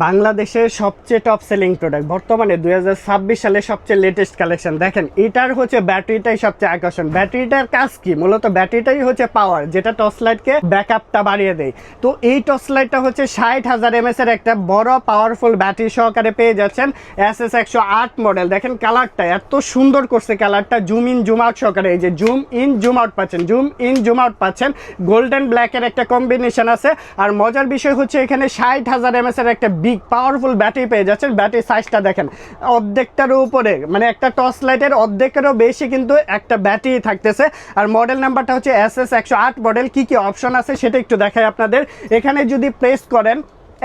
বাংলাদেশের সবচেয়ে top selling product বর্তমানে 2026 সালে সবচেয়ে লেটেস্ট কালেকশন। দেখেন এটার হচ্ছে ব্যাটারিটাই সবচেয়ে আকর্ষণ। ব্যাটারিটার কাজ কি? মূলত ব্যাটারিটাই হচ্ছে পাওয়ার, যেটা টর্চ লাইটকে ব্যাকআপটা বাড়িয়ে দেয়। তো এই টর্চ লাইটটা হচ্ছে 60,000 mAh এর একটা বড় পাওয়ারফুল ব্যাটারি সহকারে পেয়ে যাচ্ছেন। SS108 model. দেখেন কালারটা এত সুন্দর করছে, কালারটা জুম ইন জুম আউট সহকারে। এই যে জুম ইন জুম আউট পাচ্ছেন, জুম ইন জুম আউট পাচ্ছেন। গোল্ডেন ব্ল্যাকের একটা কম্বিনেশন আছে। আর মজার বিষয় হচ্ছে এখানে 60,000 mAh এর একটা বিগ পাওয়ারফুল ব্যাটারি পেয়ে যাচ্ছেন। ব্যাটারি সাইজটা দেখেন অর্ধেকটারও উপরে, মানে একটা টর্চ লাইটের অর্ধেকেরও বেশি কিন্তু একটা ব্যাটারি থাকতেছে। আর মডেল নাম্বারটা হচ্ছে SS108 মডেল। কি কি অপশন আছে সেটা একটু দেখাই আপনাদের। এখানে যদি প্রেস করেন,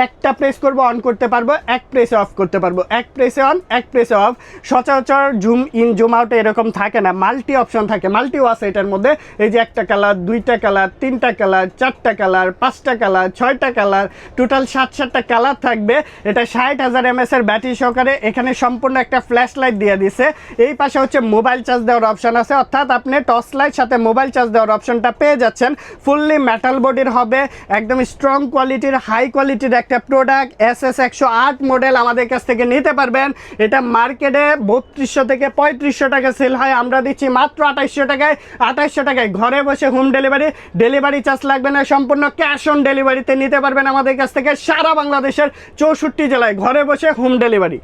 একটা প্রেস করবো অন করতে পারবো, এক প্রেসে অফ করতে পারবো, এক প্রেসে অন এক প্রেসে অফ। সচরাচর জুম ইন জুম আউটে এরকম থাকে না, মাল্টি অপশন থাকে। মাল্টিও আছে এটার মধ্যে। এই যে একটা কালার, দুইটা কালার, তিনটা কালার, চারটা কালার, পাঁচটা কালার, ছয়টা কালার, টোটাল 7টা কালার থাকবে। এটা 60,000 mAh এর ব্যাটারি সহকারে। এখানে সম্পূর্ণ একটা ফ্ল্যাশ লাইট দিয়ে দিছে। এই পাশে হচ্ছে মোবাইল চার্জ দেওয়ার অপশন আছে, অর্থাৎ আপনি টর্চ লাইট সাথে মোবাইল চার্জ দেওয়ার অপশনটা পেয়ে যাচ্ছেন। ফুললি মেটাল বডির হবে, একদম স্ট্রং কোয়ালিটির, হাই কোয়ালিটির একটা প্রোডাক্ট। SS108 মডেল আমাদের কাছ থেকে নিতে পারবেন। এটা মার্কেটে 3200 থেকে 3500 টাকা সেল হয়, আমরা দিচ্ছি মাত্র 2800 টাকায়। 2800 টাকায় ঘরে বসে হোম ডেলিভারি, ডেলিভারি চার্জ লাগবে না, সম্পূর্ণ ক্যাশ অন ডেলিভারিতে নিতে পারবেন আমাদের কাছ থেকে। সারা বাংলাদেশের 64 জেলায় ঘরে বসে হোম ডেলিভারি।